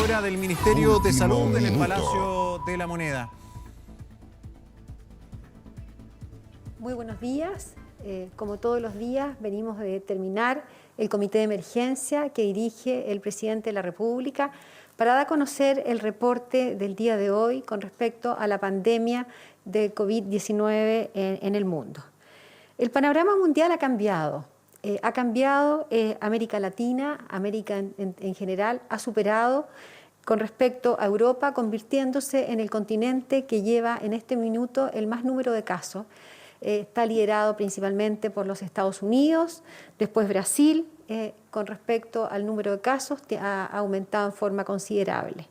hora del Ministerio de Salud en el Palacio de la Moneda. Muy buenos días. Como todos los días, venimos de terminar el comité de emergencia que dirige el presidente de la República para dar a conocer el reporte del día de hoy con respecto a la pandemia de COVID-19 en el mundo. El panorama mundial ha cambiado. América Latina, América en general, ha superado con respecto a Europa, convirtiéndose en el continente que lleva en este minuto el más número de casos. Está liderado principalmente por los Estados Unidos, después Brasil, con respecto al número de casos ha aumentado en forma considerable.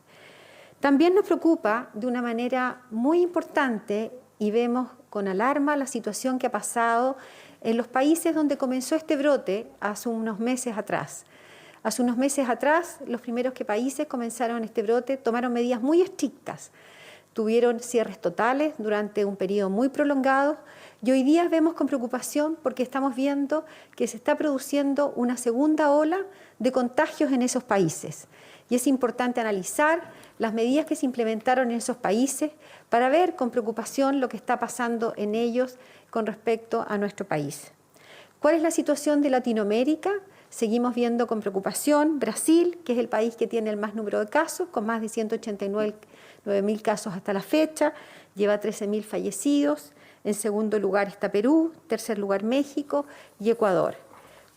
También nos preocupa de una manera muy importante y vemos con alarma la situación que ha pasado en los países donde comenzó este brote hace unos meses atrás. Hace unos meses atrás, los primeros países comenzaron este brote tomaron medidas muy estrictas. Tuvieron cierres totales durante un periodo muy prolongado y hoy día vemos con preocupación porque estamos viendo que se está produciendo una segunda ola de contagios en esos países. Y es importante analizar las medidas que se implementaron en esos países para ver con preocupación lo que está pasando en ellos con respecto a nuestro país. ¿Cuál es la situación de Latinoamérica? Seguimos viendo con preocupación Brasil, que es el país que tiene el más número de casos, con más de 189.000 casos hasta la fecha, lleva 13.000 fallecidos. En segundo lugar está Perú, tercer lugar México y Ecuador.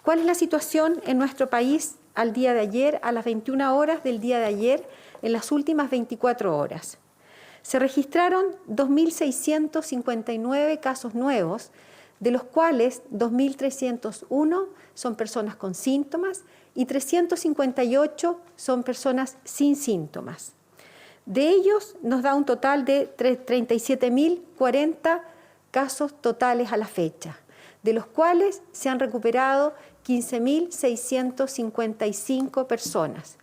¿Cuál es la situación en nuestro país al día de ayer, a las 21 horas del día de ayer, en las últimas 24 horas? Se registraron 2.659 casos nuevos, de los cuales 2.301 son personas con síntomas y 358 son personas sin síntomas. De ellos nos da un total de 37.040 casos totales a la fecha, de los cuales se han recuperado 15.655 personas.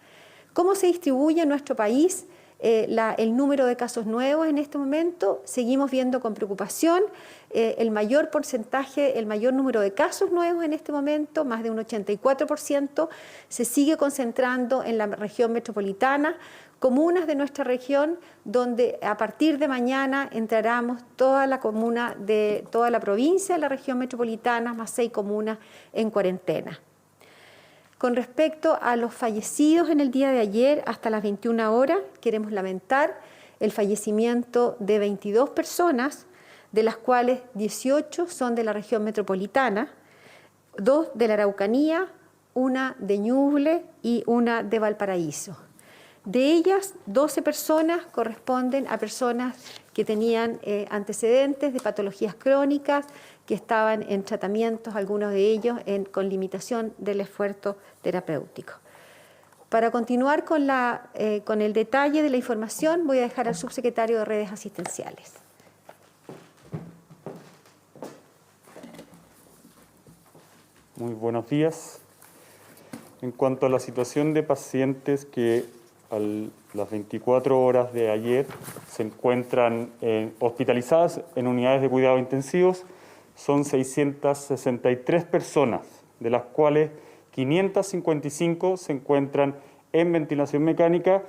¿Cómo se distribuye en nuestro país el número de casos nuevos en este momento? Seguimos viendo con preocupación el mayor porcentaje, el mayor número de casos nuevos en este momento, más de un 84%, se sigue concentrando en la región metropolitana, comunas de nuestra región, donde a partir de mañana entraremos toda la comuna de toda la provincia de la región metropolitana, más 6 comunas en cuarentena. Con respecto a los fallecidos en el día de ayer, hasta las 21 horas, queremos lamentar el fallecimiento de 22 personas, de las cuales 18 son de la región metropolitana, 2 de la Araucanía, 1 de Ñuble y 1 de Valparaíso. De ellas, 12 personas corresponden a personas que tenían antecedentes de patologías crónicas, que estaban en tratamientos, algunos de ellos con limitación del esfuerzo terapéutico. Para continuar con el detalle de la información, voy a dejar al subsecretario de Redes Asistenciales. Muy buenos días. En cuanto a la situación de pacientes que a las 24 horas de ayer se encuentran hospitalizadas en unidades de cuidados intensivos, son 663 personas, de las cuales 555 se encuentran en ventilación mecánica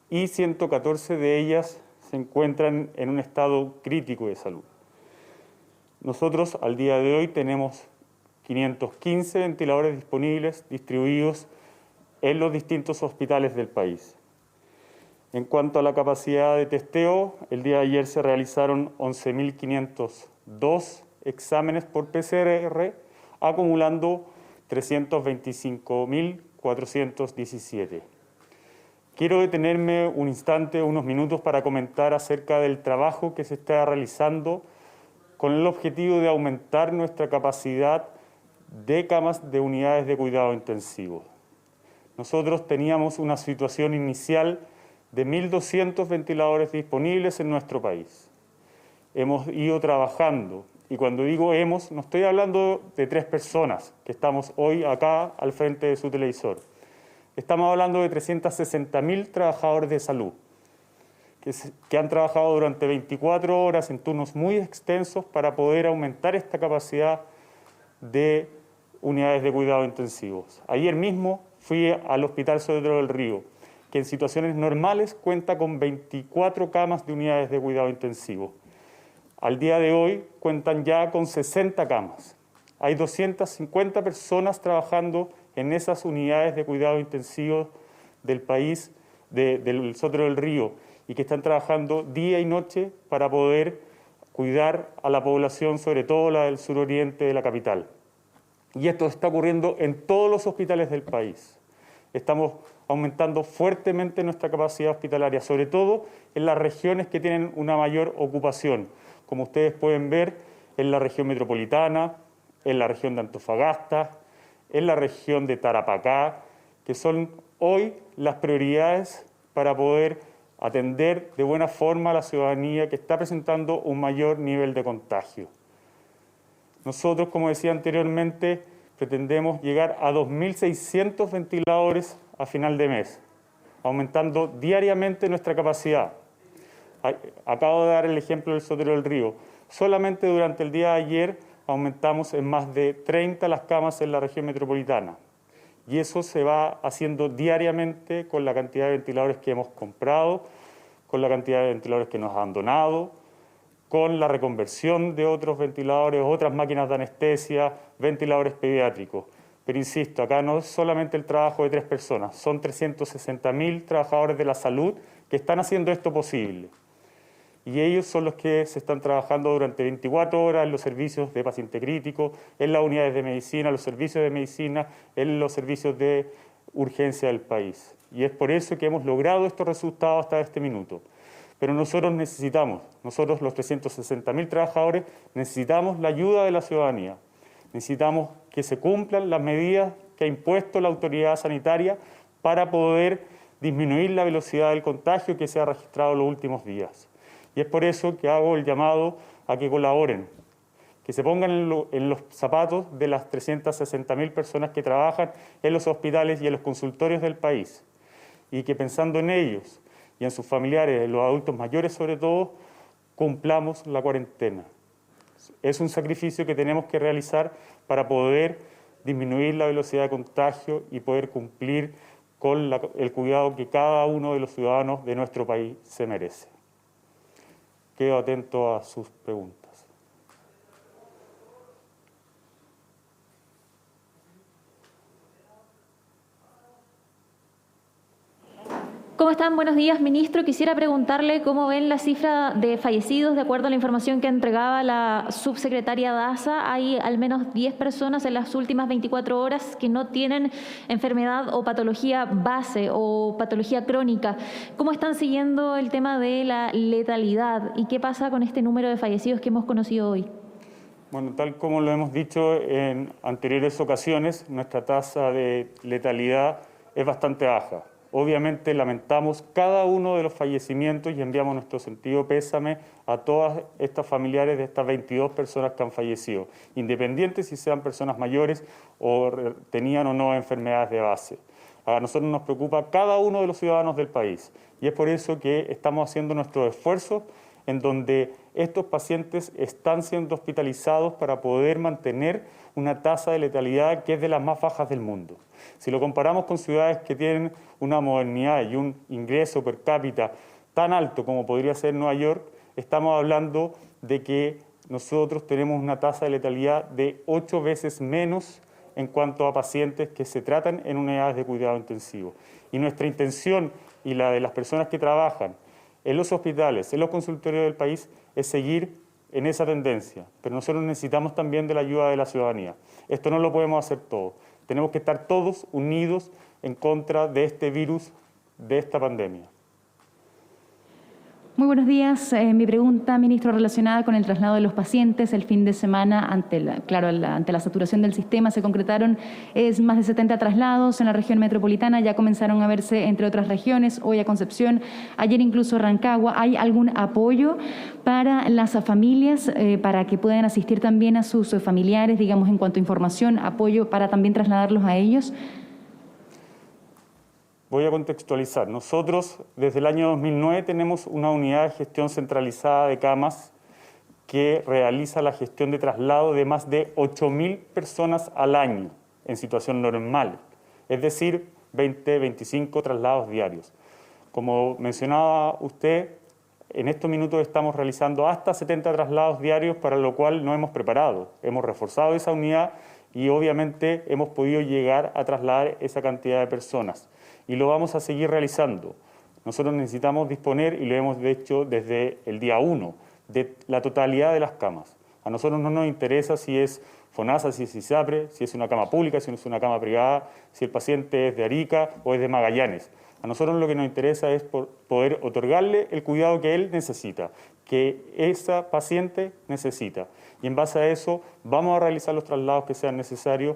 y 114 de ellas se encuentran en un estado crítico de salud. Nosotros al día de hoy tenemos 515 ventiladores disponibles distribuidos en los distintos hospitales del país. En cuanto a la capacidad de testeo, el día de ayer se realizaron 11.502 exámenes por PCR, acumulando 325.417. Quiero detenerme un instante, unos minutos, para comentar acerca del trabajo que se está realizando con el objetivo de aumentar nuestra capacidad de camas de unidades de cuidado intensivo. Nosotros teníamos una situación inicial de 1.200 ventiladores disponibles en nuestro país. Hemos ido trabajando, y cuando digo hemos, no estoy hablando de 3 personas que estamos hoy acá al frente de su televisor. Estamos hablando de 360.000 trabajadores de salud que han trabajado durante 24 horas en turnos muy extensos para poder aumentar esta capacidad de unidades de cuidado intensivos. Ayer mismo fui al Hospital Sodero del Río, que en situaciones normales cuenta con 24 camas de unidades de cuidado intensivo. Al día de hoy cuentan ya con 60 camas. Hay 250 personas trabajando en esas unidades de cuidado intensivo del país, del Sotero del Río, y que están trabajando día y noche para poder cuidar a la población, sobre todo la del suroriente de la capital. Y esto está ocurriendo en todos los hospitales del país. Estamos aumentando fuertemente nuestra capacidad hospitalaria, sobre todo en las regiones que tienen una mayor ocupación, como ustedes pueden ver en la región metropolitana, en la región de Antofagasta, en la región de Tarapacá, que son hoy las prioridades para poder atender de buena forma a la ciudadanía que está presentando un mayor nivel de contagio. Nosotros, como decía anteriormente, pretendemos llegar a 2.600 ventiladores a final de mes, aumentando diariamente nuestra capacidad. Acabo de dar el ejemplo del Sotero del Río. Solamente durante el día de ayer aumentamos en más de 30 las camas en la región metropolitana. Y eso se va haciendo diariamente con la cantidad de ventiladores que hemos comprado, con la cantidad de ventiladores que nos han donado, con la reconversión de otros ventiladores, otras máquinas de anestesia, ventiladores pediátricos. Pero insisto, acá no es solamente el trabajo de 3 personas, son 360.000 trabajadores de la salud que están haciendo esto posible. Y ellos son los que se están trabajando durante 24 horas en los servicios de paciente crítico, en las unidades de medicina, los servicios de medicina, en los servicios de urgencia del país. Y es por eso que hemos logrado estos resultados hasta este minuto. Pero nosotros los 360.000 trabajadores, necesitamos la ayuda de la ciudadanía. Necesitamos que se cumplan las medidas que ha impuesto la autoridad sanitaria para poder disminuir la velocidad del contagio que se ha registrado en los últimos días. Y es por eso que hago el llamado a que colaboren, que se pongan en los zapatos de las 360.000 personas que trabajan en los hospitales y en los consultorios del país, y que pensando en ellos y en sus familiares, en los adultos mayores sobre todo, cumplamos la cuarentena. Es un sacrificio que tenemos que realizar para poder disminuir la velocidad de contagio y poder cumplir con el cuidado que cada uno de los ciudadanos de nuestro país se merece. Quedo atento a sus preguntas. ¿Cómo están? Buenos días, ministro. Quisiera preguntarle cómo ven la cifra de fallecidos. De acuerdo a la información que entregaba la subsecretaria Daza, hay al menos 10 personas en las últimas 24 horas que no tienen enfermedad o patología base o patología crónica. ¿Cómo están siguiendo el tema de la letalidad y qué pasa con este número de fallecidos que hemos conocido hoy? Bueno, tal como lo hemos dicho en anteriores ocasiones, nuestra tasa de letalidad es bastante baja. Obviamente lamentamos cada uno de los fallecimientos y enviamos nuestro sentido pésame a todas estas familiares de estas 22 personas que han fallecido, independientes si sean personas mayores o tenían o no enfermedades de base. A nosotros nos preocupa cada uno de los ciudadanos del país y es por eso que estamos haciendo nuestros esfuerzos en donde estos pacientes están siendo hospitalizados para poder mantener una tasa de letalidad que es de las más bajas del mundo. Si lo comparamos con ciudades que tienen una modernidad y un ingreso per cápita tan alto como podría ser Nueva York, estamos hablando de que nosotros tenemos una tasa de letalidad de 8 veces menos en cuanto a pacientes que se tratan en unidades de cuidado intensivo. Y nuestra intención y la de las personas que trabajan en los hospitales, en los consultorios del país, es seguir en esa tendencia. Pero nosotros necesitamos también de la ayuda de la ciudadanía. Esto no lo podemos hacer todo. Tenemos que estar todos unidos en contra de este virus, de esta pandemia. Muy buenos días. Mi pregunta, ministro, relacionada con el traslado de los pacientes. El fin de semana, ante la saturación del sistema, se concretaron más de 70 traslados en la región metropolitana. Ya comenzaron a verse entre otras regiones, hoy a Concepción, ayer incluso Rancagua. ¿Hay algún apoyo para las familias para que puedan asistir también a sus familiares, digamos, en cuanto a información, apoyo para también trasladarlos a ellos? Voy a contextualizar. Nosotros, desde el año 2009, tenemos una unidad de gestión centralizada de camas que realiza la gestión de traslado de más de 8.000 personas al año en situación normal, es decir, 20, 25 traslados diarios. Como mencionaba usted, en estos minutos estamos realizando hasta 70 traslados diarios, para lo cual nos hemos preparado. Hemos reforzado esa unidad y obviamente hemos podido llegar a trasladar esa cantidad de personas. Y lo vamos a seguir realizando. Nosotros necesitamos disponer, y lo hemos hecho desde el día 1, de la totalidad de las camas. A nosotros no nos interesa si es FONASA, si es ISAPRE, si es una cama pública, si es una cama privada, si el paciente es de Arica o es de Magallanes. A nosotros lo que nos interesa es poder otorgarle el cuidado que él necesita, que esa paciente necesita. Y en base a eso vamos a realizar los traslados que sean necesarios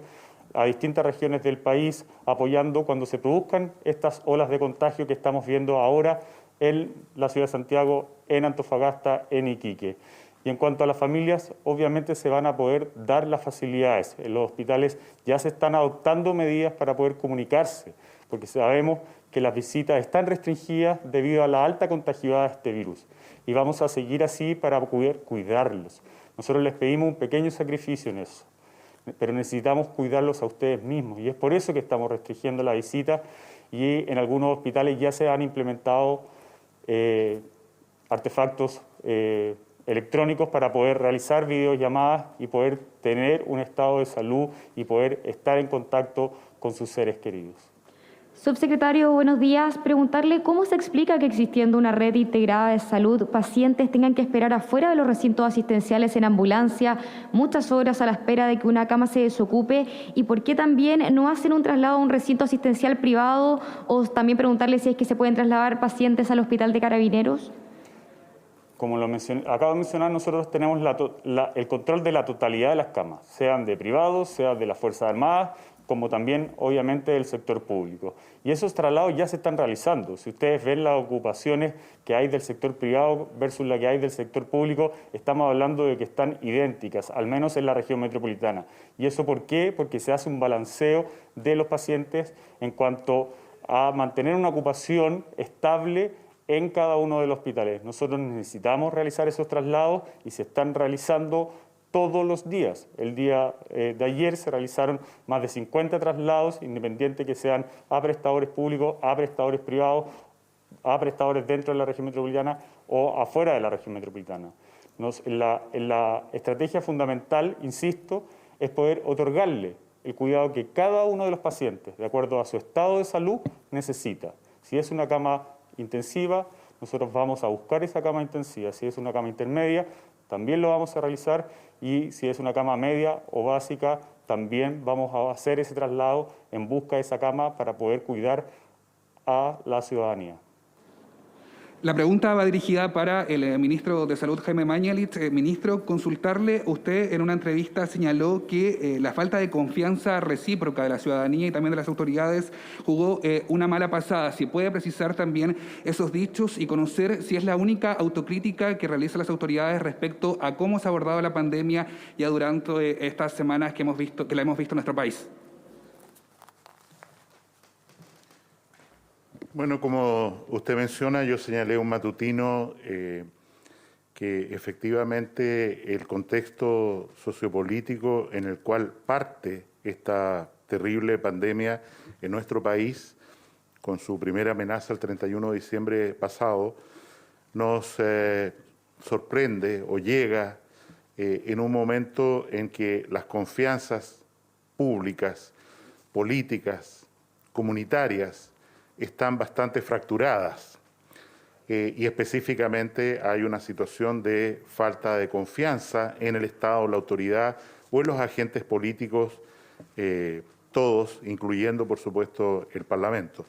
a distintas regiones del país, apoyando cuando se produzcan estas olas de contagio que estamos viendo ahora en la ciudad de Santiago, en Antofagasta, en Iquique. Y en cuanto a las familias, obviamente se van a poder dar las facilidades. En los hospitales ya se están adoptando medidas para poder comunicarse, porque sabemos que las visitas están restringidas debido a la alta contagiosidad de este virus. Y vamos a seguir así para poder cuidarlos. Nosotros les pedimos un pequeño sacrificio en eso, pero necesitamos cuidarlos a ustedes mismos. Y es por eso que estamos restringiendo la visita, y en algunos hospitales ya se han implementado artefactos electrónicos para poder realizar videollamadas y poder tener un estado de salud y poder estar en contacto con sus seres queridos. Subsecretario, buenos días. Preguntarle cómo se explica que, existiendo una red integrada de salud, pacientes tengan que esperar afuera de los recintos asistenciales en ambulancia muchas horas a la espera de que una cama se desocupe, y por qué también no hacen un traslado a un recinto asistencial privado, o también preguntarle si es que se pueden trasladar pacientes al Hospital de Carabineros. Como acabo de mencionar, nosotros tenemos el control de la totalidad de las camas, sean de privados, sean de las Fuerzas Armadas, como también, obviamente, del sector público. Y esos traslados ya se están realizando. Si ustedes ven las ocupaciones que hay del sector privado versus la que hay del sector público, estamos hablando de que están idénticas, al menos en la región metropolitana. ¿Y eso por qué? Porque se hace un balanceo de los pacientes en cuanto a mantener una ocupación estable en cada uno de los hospitales. Nosotros necesitamos realizar esos traslados y se están realizando todos los días. El día de ayer se realizaron más de 50 traslados, independiente que sean a prestadores públicos, a prestadores privados, a prestadores dentro de la región metropolitana o afuera de la región metropolitana. En la estrategia fundamental, insisto, es poder otorgarle el cuidado que cada uno de los pacientes, de acuerdo a su estado de salud, necesita. Si es una cama intensiva, nosotros vamos a buscar esa cama intensiva. Si es una cama intermedia, también lo vamos a realizar, y si es una cama media o básica, también vamos a hacer ese traslado en busca de esa cama para poder cuidar a la ciudadanía. La pregunta va dirigida para el ministro de Salud, Jaime Mañalich. Ministro, consultarle, usted en una entrevista señaló que la falta de confianza recíproca de la ciudadanía y también de las autoridades jugó una mala pasada. Si puede precisar también esos dichos y conocer si es la única autocrítica que realizan las autoridades respecto a cómo se ha abordado la pandemia ya durante estas semanas que la hemos visto en nuestro país. Bueno, como usted menciona, yo señalé un matutino que efectivamente el contexto sociopolítico en el cual parte esta terrible pandemia en nuestro país, con su primera amenaza el 31 de diciembre pasado, nos sorprende o llega en un momento en que las confianzas públicas, políticas, comunitarias, están bastante fracturadas y específicamente hay una situación de falta de confianza en el Estado, la autoridad o en los agentes políticos, todos, incluyendo por supuesto el Parlamento.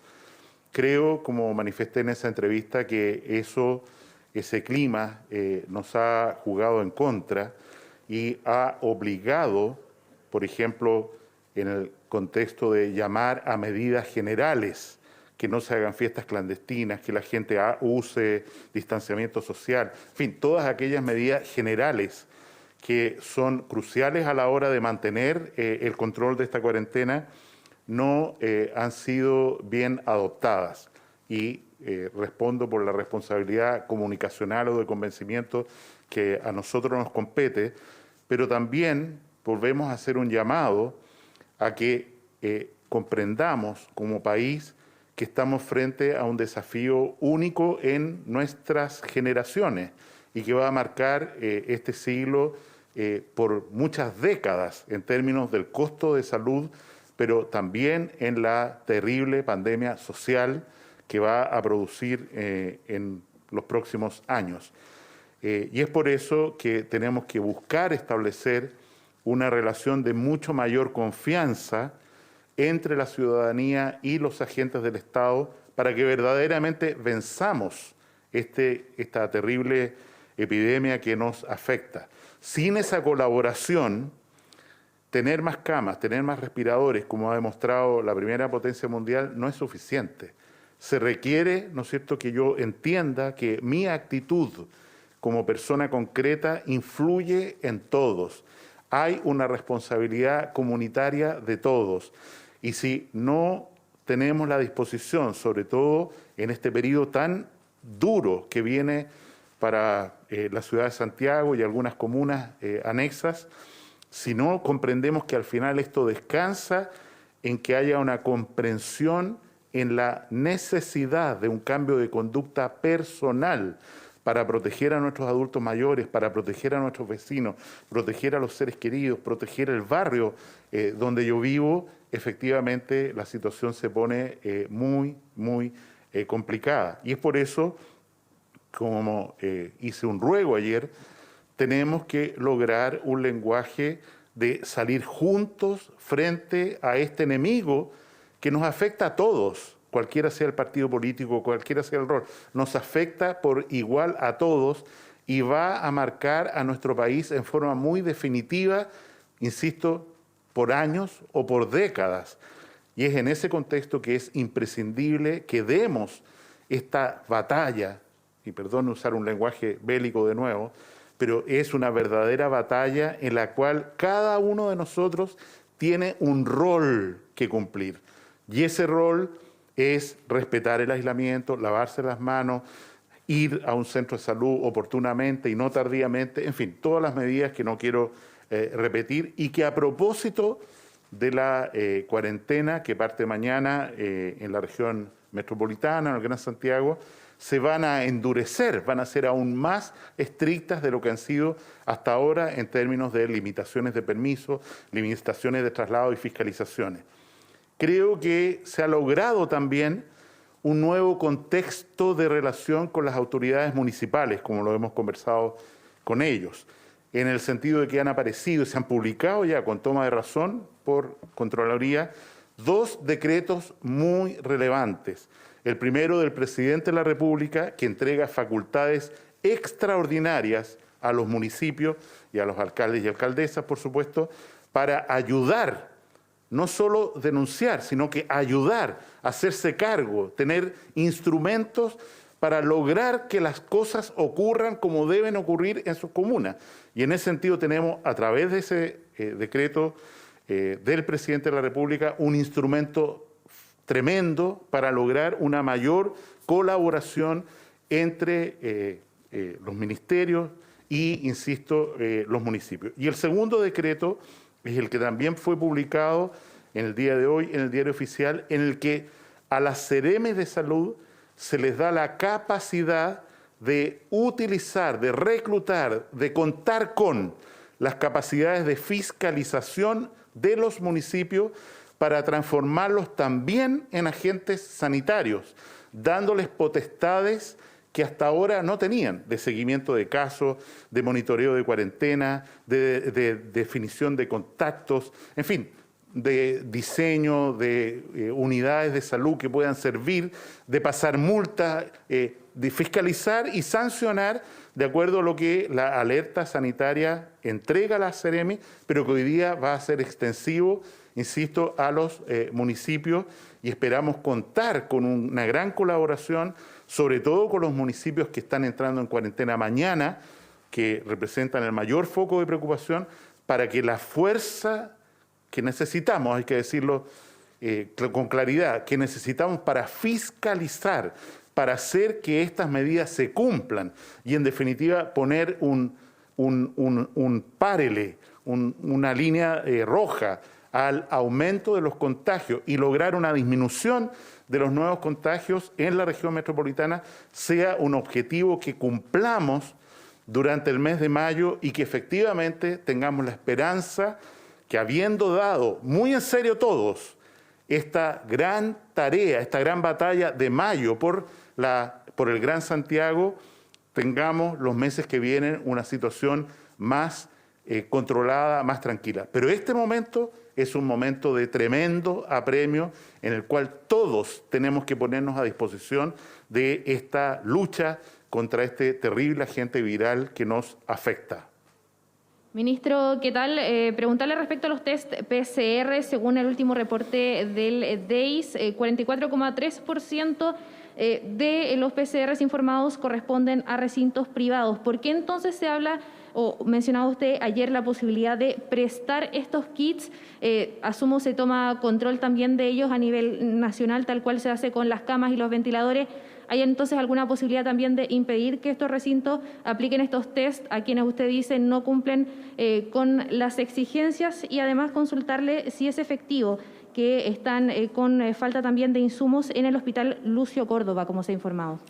Creo, como manifesté en esa entrevista, que ese clima nos ha jugado en contra y ha obligado, por ejemplo, en el contexto de llamar a medidas generales, que no se hagan fiestas clandestinas, que la gente use distanciamiento social, en fin, todas aquellas medidas generales que son cruciales a la hora de mantener el control de esta cuarentena, no han sido bien adoptadas. Y respondo por la responsabilidad comunicacional o de convencimiento que a nosotros nos compete, pero también volvemos a hacer un llamado a que comprendamos como país que estamos frente a un desafío único en nuestras generaciones y que va a marcar este siglo por muchas décadas en términos del costo de salud, pero también en la terrible pandemia social que va a producir en los próximos años. Y es por eso que tenemos que buscar establecer una relación de mucho mayor confianza entre la ciudadanía y los agentes del Estado para que verdaderamente venzamos esta terrible epidemia que nos afecta. Sin esa colaboración, tener más camas, tener más respiradores, como ha demostrado la primera potencia mundial, no es suficiente. Se requiere, ¿no es cierto?, que yo entienda que mi actitud como persona concreta influye en todos. Hay una responsabilidad comunitaria de todos. Y si no tenemos la disposición, sobre todo en este periodo tan duro que viene para la ciudad de Santiago y algunas comunas anexas, si no comprendemos que al final esto descansa en que haya una comprensión en la necesidad de un cambio de conducta personal para proteger a nuestros adultos mayores, para proteger a nuestros vecinos, proteger a los seres queridos, proteger el barrio donde yo vivo, efectivamente la situación se pone muy complicada. Y es por eso, como hice un ruego ayer, tenemos que lograr un lenguaje de salir juntos frente a este enemigo que nos afecta a todos, cualquiera sea el partido político, cualquiera sea el rol, nos afecta por igual a todos y va a marcar a nuestro país en forma muy definitiva, insisto, por años o por décadas. Y es en ese contexto que es imprescindible que demos esta batalla, y perdón usar un lenguaje bélico de nuevo, pero es una verdadera batalla en la cual cada uno de nosotros tiene un rol que cumplir. Y ese rol es respetar el aislamiento, lavarse las manos, ir a un centro de salud oportunamente y no tardíamente, en fin, todas las medidas que no quiero repetir y que a propósito de la cuarentena que parte mañana en la región metropolitana, en el Gran Santiago, se van a endurecer, van a ser aún más estrictas de lo que han sido hasta ahora en términos de limitaciones de permiso, limitaciones de traslado y fiscalizaciones. Creo que se ha logrado también un nuevo contexto de relación con las autoridades municipales, como lo hemos conversado con ellos, en el sentido de que han aparecido y se han publicado ya con toma de razón por Contraloría 2 decretos muy relevantes. El primero del presidente de la República, que entrega facultades extraordinarias a los municipios y a los alcaldes y alcaldesas, por supuesto, para ayudar, no solo denunciar, sino que ayudar, hacerse cargo, tener instrumentos para lograr que las cosas ocurran como deben ocurrir en sus comunas. Y en ese sentido tenemos, a través de ese decreto del presidente de la República, un instrumento tremendo para lograr una mayor colaboración entre los ministerios y, insisto, los municipios. Y el segundo decreto es el que también fue publicado en el día de hoy en el Diario Oficial, en el que a las CEREMES de salud se les da la capacidad de utilizar, de reclutar, de contar con las capacidades de fiscalización de los municipios para transformarlos también en agentes sanitarios, dándoles potestades que hasta ahora no tenían, de seguimiento de casos, de monitoreo de cuarentena, de definición de contactos, en fin, de diseño de unidades de salud que puedan servir, de pasar multas, de fiscalizar y sancionar de acuerdo a lo que la alerta sanitaria entrega a la CEREMI, pero que hoy día va a ser extensivo, insisto, a los municipios y esperamos contar con una gran colaboración, sobre todo con los municipios que están entrando en cuarentena mañana, que representan el mayor foco de preocupación, para que la fuerza que necesitamos, hay que decirlo con claridad, que necesitamos para fiscalizar, para hacer que estas medidas se cumplan y, en definitiva, poner un párele, una línea roja al aumento de los contagios y lograr una disminución de los nuevos contagios en la región metropolitana sea un objetivo que cumplamos durante el mes de mayo y que efectivamente tengamos la esperanza que, habiendo dado muy en serio todos esta gran tarea, esta gran batalla de mayo por el Gran Santiago, tengamos los meses que vienen una situación más controlada, más tranquila. Pero este momento es un momento de tremendo apremio en el cual todos tenemos que ponernos a disposición de esta lucha contra este terrible agente viral que nos afecta. Ministro, ¿qué tal? Preguntarle respecto a los test PCR, según el último reporte del DEIS, 44,3% de los PCRs informados corresponden a recintos privados. ¿Por qué entonces se habla, o mencionaba usted ayer, la posibilidad de prestar estos kits? Asumo se toma control también de ellos a nivel nacional, tal cual se hace con las camas y los ventiladores. ¿Hay entonces alguna posibilidad también de impedir que estos recintos apliquen estos test a quienes usted dice no cumplen con las exigencias? Y además consultarle si es efectivo que están con falta también de insumos en el Hospital Lucio Córdoba, como se ha informado.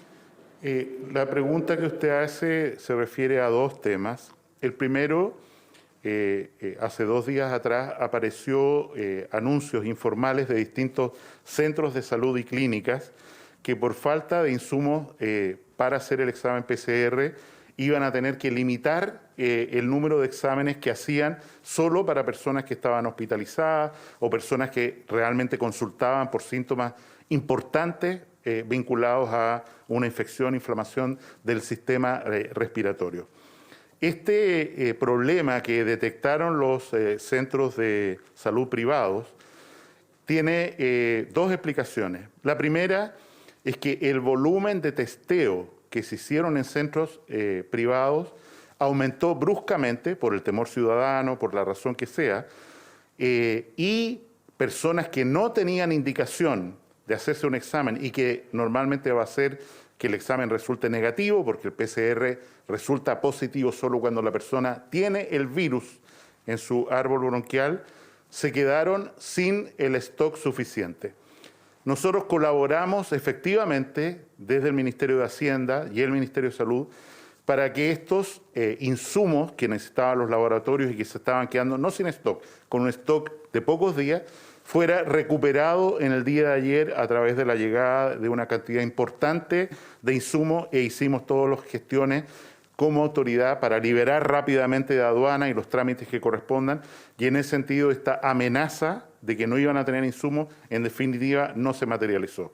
La pregunta que usted hace se refiere a dos temas. El primero, hace 2 días atrás apareció anuncios informales de distintos centros de salud y clínicas que por falta de insumos para hacer el examen PCR iban a tener que limitar el número de exámenes que hacían solo para personas que estaban hospitalizadas o personas que realmente consultaban por síntomas importantes vinculados a una infección, inflamación del sistema respiratorio. Este problema que detectaron los centros de salud privados tiene 2 explicaciones. La primera es que el volumen de testeo que se hicieron en centros privados aumentó bruscamente por el temor ciudadano, por la razón que sea, y personas que no tenían indicación de hacerse un examen y que normalmente va a ser que el examen resulte negativo, porque el PCR resulta positivo solo cuando la persona tiene el virus en su árbol bronquial, se quedaron sin el stock suficiente. Nosotros colaboramos efectivamente desde el Ministerio de Hacienda y el Ministerio de Salud para que estos insumos que necesitaban los laboratorios y que se estaban quedando no sin stock, con un stock de pocos días, fuera recuperado en el día de ayer a través de la llegada de una cantidad importante de insumos e hicimos todas las gestiones como autoridad para liberar rápidamente de aduana y los trámites que correspondan, y en ese sentido esta amenaza de que no iban a tener insumos, en definitiva, no se materializó.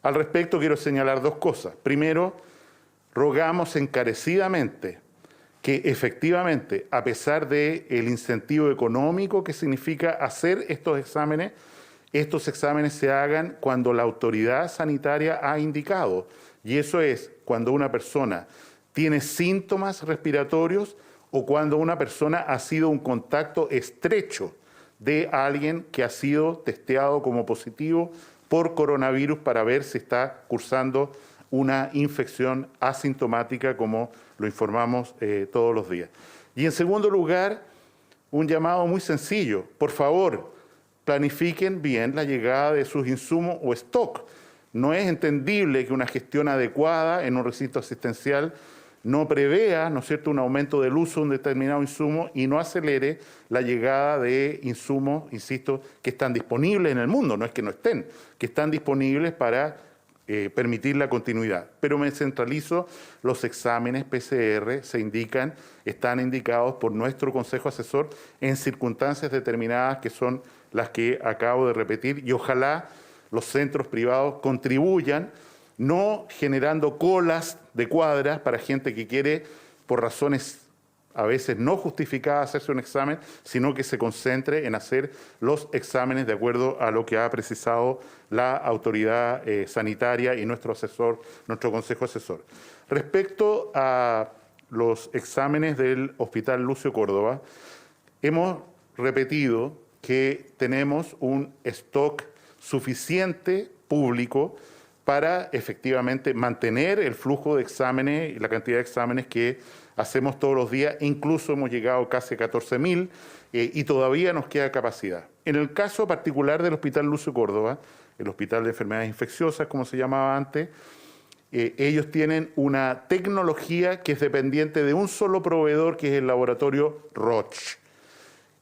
Al respecto quiero señalar 2 cosas. Primero, rogamos encarecidamente que efectivamente, a pesar del incentivo económico que significa hacer estos exámenes se hagan cuando la autoridad sanitaria ha indicado, y eso es cuando una persona tiene síntomas respiratorios o cuando una persona ha sido un contacto estrecho de alguien que ha sido testeado como positivo por coronavirus para ver si está cursando una infección asintomática, como lo informamos todos los días. Y en segundo lugar, un llamado muy sencillo. Por favor, planifiquen bien la llegada de sus insumos o stock. No es entendible que una gestión adecuada en un recinto asistencial no prevea, ¿no es cierto?, un aumento del uso de un determinado insumo y no acelere la llegada de insumos, insisto, que están disponibles en el mundo, no es que no estén, que están disponibles para permitir la continuidad. Pero me centralizo, los exámenes PCR están indicados por nuestro Consejo Asesor en circunstancias determinadas que son las que acabo de repetir, y ojalá los centros privados contribuyan, no generando colas de cuadras para gente que quiere, por razones a veces no justificadas, hacerse un examen, sino que se concentre en hacer los exámenes de acuerdo a lo que ha precisado la autoridad sanitaria y nuestro Consejo Asesor. Respecto a los exámenes del Hospital Lucio Córdoba, hemos repetido que tenemos un stock suficiente público para efectivamente mantener el flujo de exámenes y la cantidad de exámenes que hacemos todos los días. Incluso hemos llegado casi a 14.000 y todavía nos queda capacidad. En el caso particular del Hospital Lucio Córdoba, el Hospital de Enfermedades Infecciosas, como se llamaba antes, ellos tienen una tecnología que es dependiente de un solo proveedor, que es el laboratorio Roche.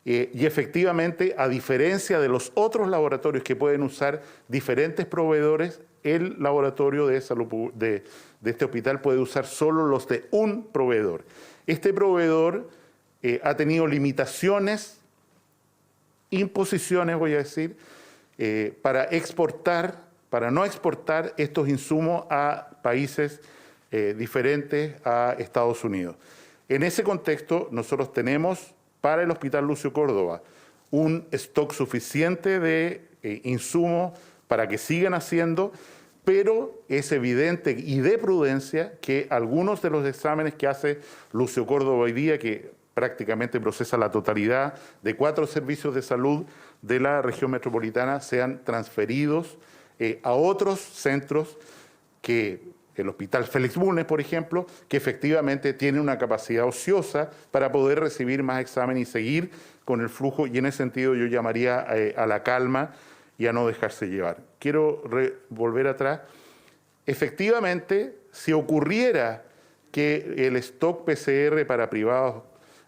Y efectivamente, a diferencia de los otros laboratorios que pueden usar diferentes proveedores, el laboratorio de salud de este hospital puede usar solo los de un proveedor. Este proveedor ha tenido limitaciones, imposiciones, voy a decir, para no exportar estos insumos a países diferentes a Estados Unidos. En ese contexto, nosotros tenemos para el Hospital Lucio Córdoba un stock suficiente de insumos para que sigan haciendo, pero es evidente y de prudencia que algunos de los exámenes que hace Lucio Córdoba hoy día, que prácticamente procesa la totalidad de 4 servicios de salud de la región metropolitana, sean transferidos a otros centros, que el Hospital Félix Bulnes, por ejemplo, que efectivamente tiene una capacidad ociosa para poder recibir más exámenes y seguir con el flujo, y en ese sentido yo llamaría a la calma y a no dejarse llevar. Quiero volver atrás. Efectivamente, si ocurriera que el stock PCR para privados,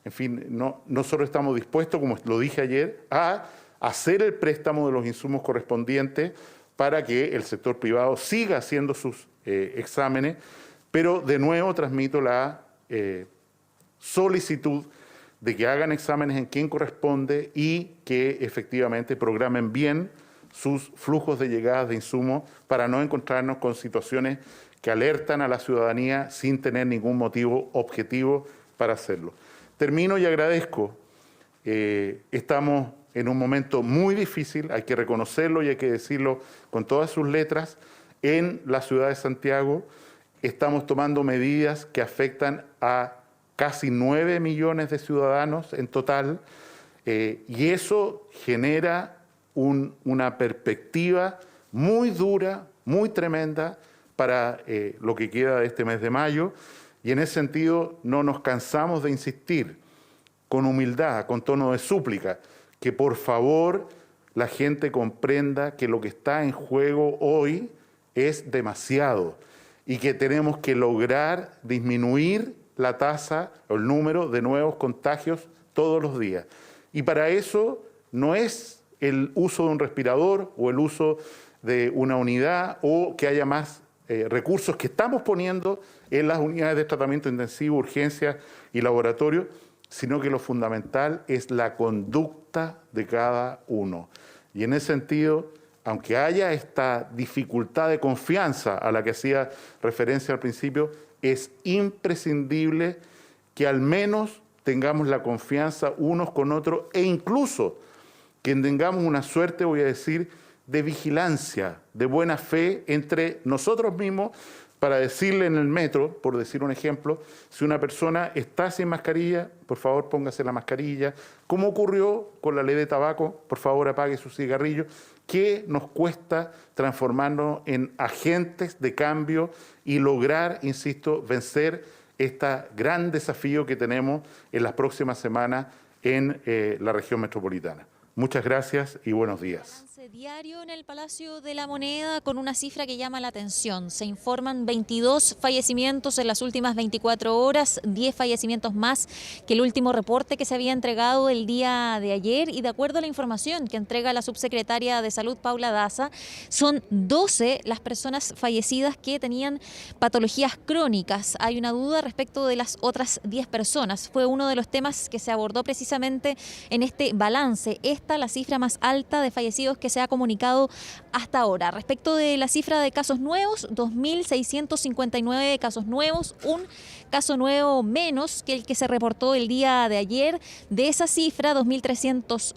en fin, nosotros estamos dispuestos, como lo dije ayer, a hacer el préstamo de los insumos correspondientes para que el sector privado siga haciendo sus exámenes, pero de nuevo transmito la solicitud de que hagan exámenes en quien corresponde y que efectivamente programen bien sus flujos de llegadas de insumos para no encontrarnos con situaciones que alertan a la ciudadanía sin tener ningún motivo objetivo para hacerlo. Termino y agradezco. Estamos en un momento muy difícil, hay que reconocerlo y hay que decirlo con todas sus letras. En la ciudad de Santiago estamos tomando medidas que afectan a casi 9 millones de ciudadanos en total, y eso genera una perspectiva muy dura, muy tremenda para lo que queda de este mes de mayo, y en ese sentido no nos cansamos de insistir con humildad, con tono de súplica, que por favor la gente comprenda que lo que está en juego hoy es demasiado y que tenemos que lograr disminuir la tasa o el número de nuevos contagios todos los días. Y para eso no es el uso de un respirador o el uso de una unidad o que haya más recursos que estamos poniendo en las unidades de tratamiento intensivo, urgencias y laboratorio, sino que lo fundamental es la conducta de cada uno. Y en ese sentido, aunque haya esta dificultad de confianza a la que hacía referencia al principio, es imprescindible que al menos tengamos la confianza unos con otros e incluso que tengamos una suerte, voy a decir, de vigilancia, de buena fe entre nosotros mismos, para decirle en el metro, por decir un ejemplo, si una persona está sin mascarilla, por favor póngase la mascarilla. Como ocurrió con la ley de tabaco, por favor apague su cigarrillo. ¿Qué nos cuesta transformarnos en agentes de cambio y lograr, insisto, vencer este gran desafío que tenemos en las próximas semanas en la región metropolitana? Muchas gracias y buenos días. Diario en el Palacio de la Moneda con una cifra que llama la atención. Se informan 22 fallecimientos en las últimas 24 horas, 10 fallecimientos más que el último reporte que se había entregado el día de ayer, y de acuerdo a la información que entrega la subsecretaria de Salud, Paula Daza, son 12 las personas fallecidas que tenían patologías crónicas. Hay una duda respecto de las otras 10 personas. Fue uno de los temas que se abordó precisamente en este balance. Esta la cifra más alta de fallecidos que se ha comunicado hasta ahora. Respecto de la cifra de casos nuevos, 2.659 casos nuevos, un caso nuevo menos que el que se reportó el día de ayer. De esa cifra, 2.301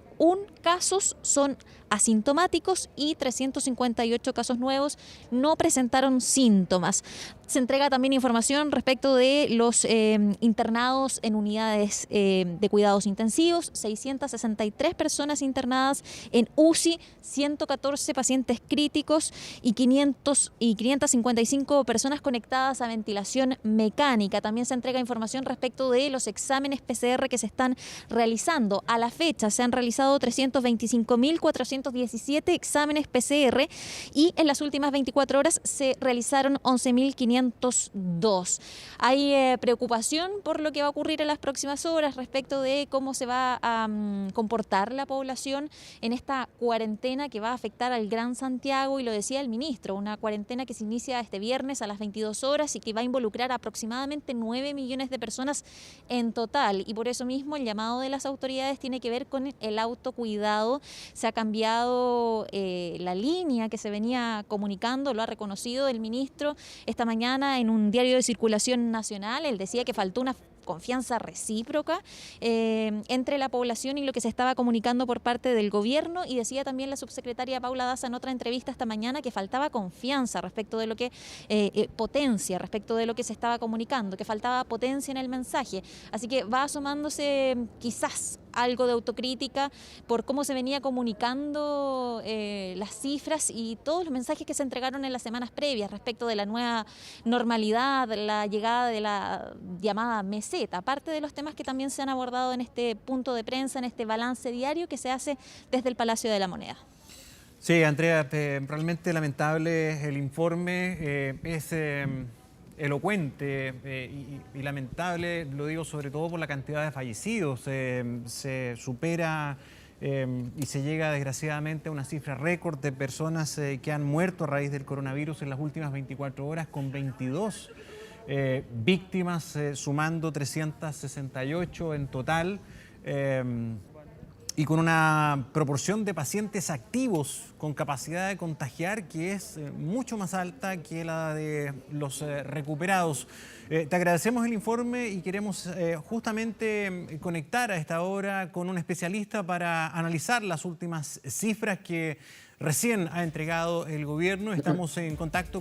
casos son asintomáticos y 358 casos nuevos no presentaron síntomas. Se entrega también información respecto de los internados en unidades de cuidados intensivos, 663 personas internadas en UCI, 114 pacientes críticos y 555 personas conectadas a ventilación mecánica. También se entrega información respecto de los exámenes PCR que se están realizando. A la fecha se han realizado 300 225.417 exámenes PCR y en las últimas 24 horas se realizaron 11.502. Hay preocupación por lo que va a ocurrir en las próximas horas respecto de cómo se va a comportar la población en esta cuarentena que va a afectar al Gran Santiago, y lo decía el ministro, una cuarentena que se inicia este viernes a las 22 horas y que va a involucrar aproximadamente 9 millones de personas en total, y por eso mismo el llamado de las autoridades tiene que ver con el autocuidado. Se ha cambiado la línea que se venía comunicando, lo ha reconocido el ministro esta mañana en un diario de circulación nacional. Él decía que faltó una confianza recíproca entre la población y lo que se estaba comunicando por parte del gobierno, y decía también la subsecretaria Paula Daza en otra entrevista esta mañana que faltaba confianza respecto de lo que potencia, respecto de lo que se estaba comunicando, que faltaba potencia en el mensaje. Así que va asomándose quizás algo de autocrítica por cómo se venía comunicando las cifras y todos los mensajes que se entregaron en las semanas previas respecto de la nueva normalidad, la llegada de la llamada meseta, aparte de los temas que también se han abordado en este punto de prensa, en este balance diario que se hace desde el Palacio de la Moneda. Sí, Andrea, realmente lamentable el informe, es elocuente y lamentable, lo digo sobre todo por la cantidad de fallecidos. Se supera y se llega desgraciadamente a una cifra récord de personas que han muerto a raíz del coronavirus en las últimas 24 horas, con 22 víctimas, sumando 368 en total. Y con una proporción de pacientes activos con capacidad de contagiar que es mucho más alta que la de los recuperados. Te agradecemos el informe y queremos justamente conectar a esta hora con un especialista para analizar las últimas cifras que recién ha entregado el gobierno. Estamos en contacto con